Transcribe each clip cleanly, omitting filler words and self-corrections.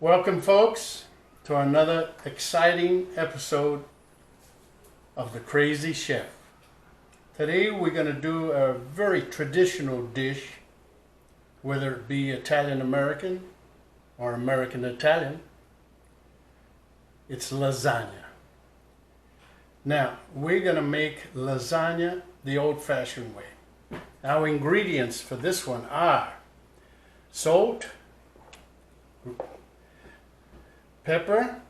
Welcome, folks, to another exciting episode of The Crazy Chef. Today we're going to do a very traditional dish, whether it be Italian-American or American-Italian. It's lasagna. Now, we're going to make lasagna the old-fashioned way. Our ingredients for this one are salt, pepper,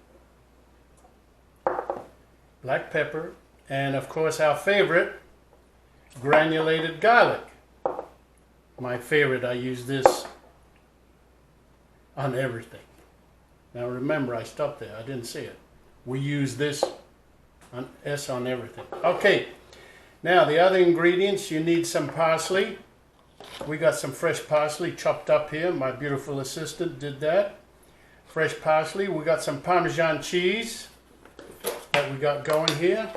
black pepper, and of course our favorite, granulated garlic. My favorite, I use this on everything. Now remember, I stopped there, I didn't say it. We use this on everything. Okay, now the other ingredients, you need some parsley. We got some fresh parsley chopped up here. My beautiful assistant did that. Fresh parsley. We got some Parmesan cheese that we got going here.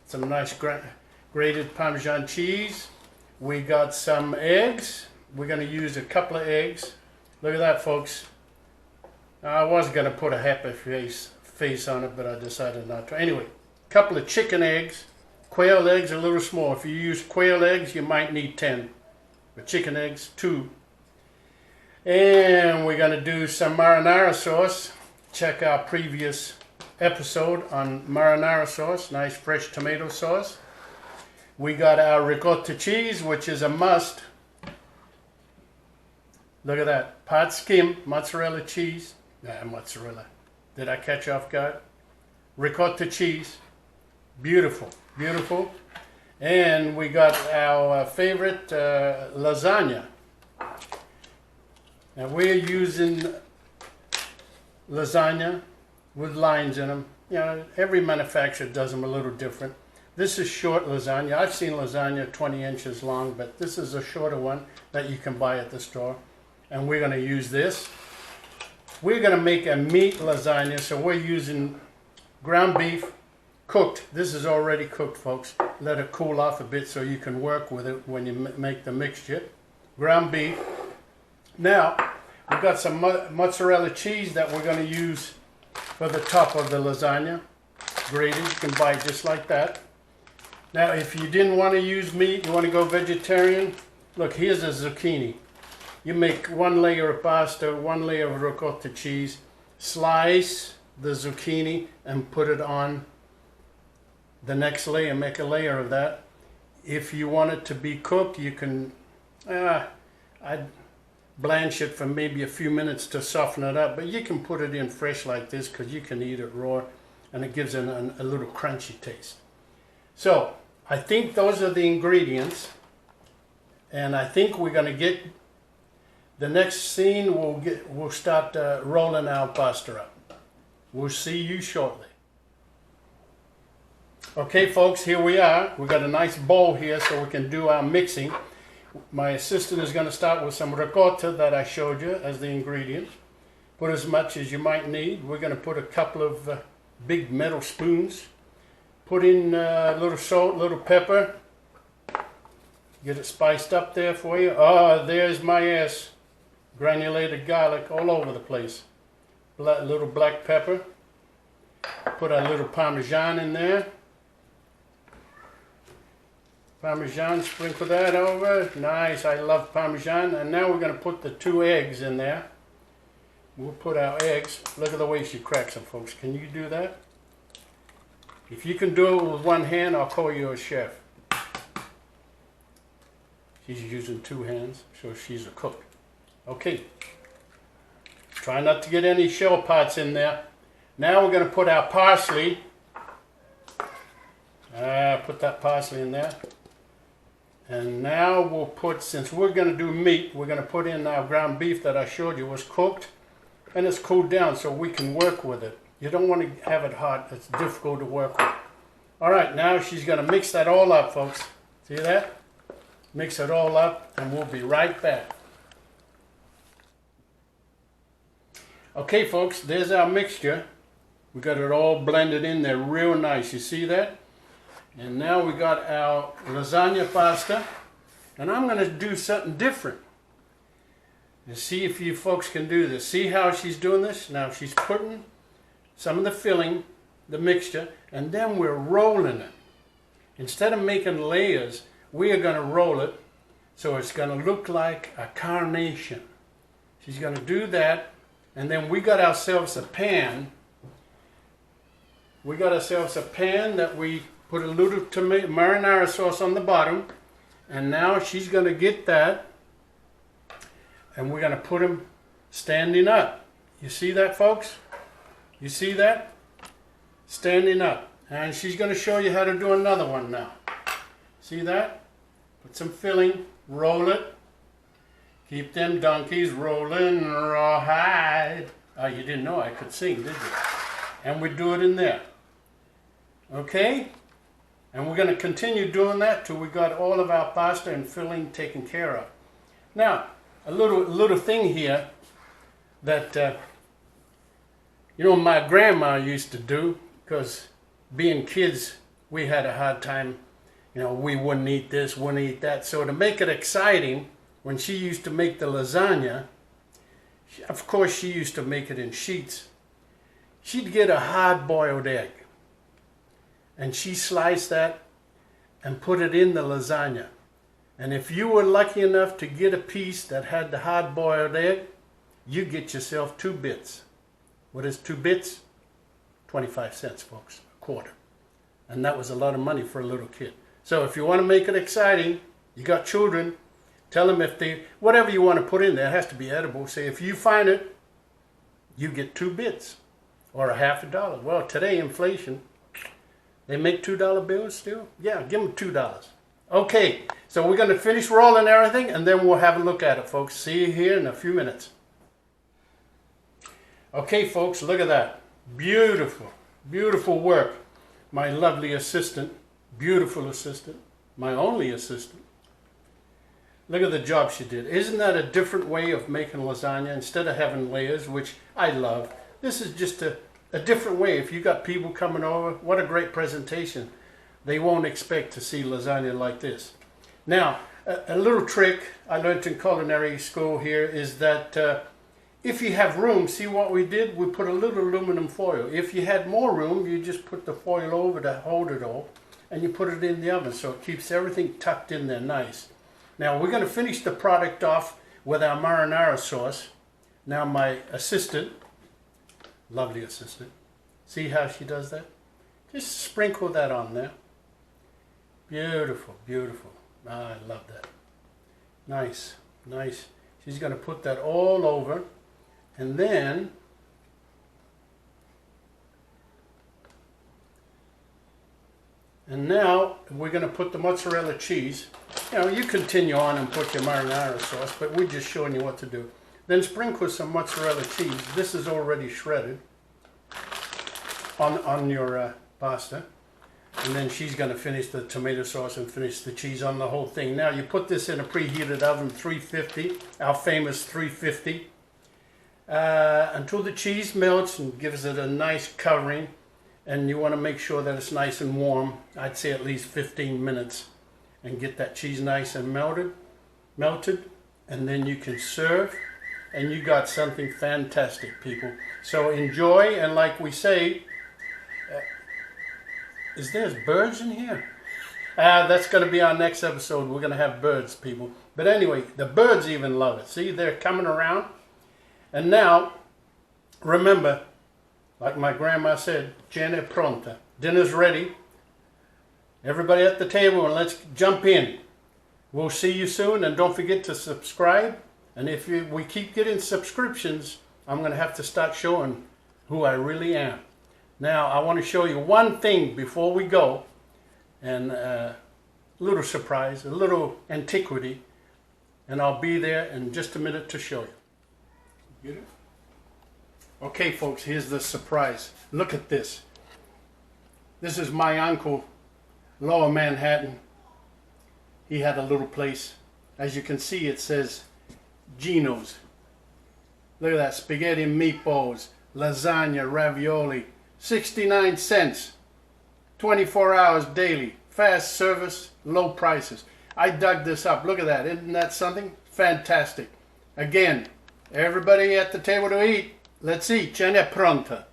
Some nice grated Parmesan cheese. We got some eggs. We're going to use a couple of eggs. Look at that, folks. I was going to put a happy face on it, but I decided not to. Anyway, a couple of chicken eggs. Quail eggs are a little small. If you use quail eggs, you might need 10. But chicken eggs, 2. And we're going to do some marinara sauce. Check our previous episode on marinara sauce, nice fresh tomato sauce. We got our ricotta cheese, which is a must. Look at that, part skim, mozzarella cheese. Mozzarella. Did I catch you off guard? Ricotta cheese, beautiful, beautiful. And we got our favorite lasagna. Now we're using lasagna with lines in them. You know, every manufacturer does them a little different. This is short lasagna. I've seen lasagna 20 inches long, but this is a shorter one that you can buy at the store. And we're going to use this. We're going to make a meat lasagna, so we're using ground beef, cooked. This is already cooked, folks. Let it cool off a bit so you can work with it when you make the mixture. Ground beef. Now, we've got some mozzarella cheese that we're going to use for the top of the lasagna. Grated, you can buy it just like that. Now, if you didn't want to use meat, you want to go vegetarian, look, here's a zucchini. You make one layer of pasta, one layer of ricotta cheese, slice the zucchini and put it on the next layer, make a layer of that. If you want it to be cooked, you can, I'd blanch it for maybe a few minutes to soften it up, but you can put it in fresh like this because you can eat it raw and it gives it a little crunchy taste. So I think those are the ingredients, and I think we're going to get the next scene. We'll start rolling our pasta up. We'll see you shortly. Okay, folks, here we are. We've got a nice bowl here so we can do our mixing. My assistant is going to start with some ricotta that I showed you as the ingredient. Put as much as you might need. We're going to put a couple of big metal spoons. Put in a little salt, a little pepper. Get it spiced up there for you. Oh, there's my ass. Granulated garlic all over the place. Little black pepper. Put a little Parmesan in there. Parmesan, sprinkle that over. Nice, I love Parmesan. And now we're going to put the 2 eggs in there. We'll put our eggs. Look at the way she cracks them, folks. Can you do that? If you can do it with one hand, I'll call you a chef. She's using 2 hands, so she's a cook. Okay. Try not to get any shell parts in there. Now we're going to put our parsley. Put that parsley in there. And now we'll put, since we're going to do meat, we're going to put in our ground beef that I showed you was cooked. And it's cooled down so we can work with it. You don't want to have it hot. It's difficult to work with. All right, now she's going to mix that all up, folks. See that? Mix it all up, and we'll be right back. Okay, folks, there's our mixture. We got it all blended in there real nice. You see that? And now we got our lasagna pasta. And I'm going to do something different. And see if you folks can do this. See how she's doing this? Now she's putting some of the filling, the mixture, and then we're rolling it. Instead of making layers, we are going to roll it so it's going to look like a carnation. She's going to do that, and then we got ourselves a pan. We got ourselves a pan that we put a little marinara sauce on the bottom, and now she's going to get that, and we're going to put them standing up. You see that, folks? You see that? Standing up. And she's going to show you how to do another one now. See that? Put some filling, roll it. Keep them donkeys rolling rawhide. Oh, you didn't know I could sing, did you? And we do it in there. Okay? And we're going to continue doing that till we got all of our pasta and filling taken care of. Now, a little thing here that, you know, my grandma used to do, because being kids, we had a hard time, you know, we wouldn't eat this, wouldn't eat that. So to make it exciting, when she used to make the lasagna, of course she used to make it in sheets. She'd get a hard-boiled egg, and she sliced that and put it in the lasagna. And if you were lucky enough to get a piece that had the hard-boiled egg, you get yourself 2 bits. What is 2 bits? 25 cents, folks, a quarter. And that was a lot of money for a little kid. So if you want to make it exciting, you got children, tell them if they, whatever you want to put in there, it has to be edible. Say if you find it, you get 2 bits or a $50. Well, today inflation, they make $2 bills still? Yeah, give them $2. Okay, so we're going to finish rolling everything, and then we'll have a look at it, folks. See you here in a few minutes. Okay, folks, look at that. Beautiful, beautiful work. My lovely assistant, beautiful assistant, my only assistant. Look at the job she did. Isn't that a different way of making lasagna instead of having layers, which I love? This is just a different way. If you got people coming over, what a great presentation. They won't expect to see lasagna like this. Now, a little trick I learned in culinary school here is that if you have room, see what we did? We put a little aluminum foil. If you had more room, you just put the foil over to hold it all, and you put it in the oven so it keeps everything tucked in there nice. Now we're going to finish the product off with our marinara sauce. Now my assistant, lovely assistant, see how she does that? Just sprinkle that on there. Beautiful, beautiful. I love that. Nice, nice. She's going to put that all over. And then now we're going to put the mozzarella cheese. You know, you continue on and put your marinara sauce, but we're just showing you what to do. Then sprinkle some mozzarella cheese. This is already shredded on your pasta. And then she's going to finish the tomato sauce and finish the cheese on the whole thing. Now you put this in a preheated oven, 350, our famous 350. Until the cheese melts and gives it a nice covering, and you want to make sure that it's nice and warm. I'd say at least 15 minutes, and get that cheese nice and melted, and then you can serve, and you got something fantastic, people. So enjoy, and like we say, is there birds in here? That's going to be our next episode. We're going to have birds, people. But anyway, the birds even love it. See, they're coming around. And now, remember, like my grandma said, cena è pronta. Dinner's ready. Everybody at the table, and let's jump in. We'll see you soon, and don't forget to subscribe. And if we keep getting subscriptions, I'm going to have to start showing who I really am. Now, I want to show you one thing before we go, and a little surprise, a little antiquity, and I'll be there in just a minute to show you. Get it? Okay, folks, here's the surprise. Look at this. This is my uncle, Lower Manhattan. He had a little place. As you can see, it says Gino's. Look at that, spaghetti and meatballs, lasagna, ravioli, 69 cents, 24 hours daily, fast service, low prices. I dug this up. Look at that. Isn't that something? Fantastic. Again, Everybody at the table to eat. Let's eat. Cena è pronta.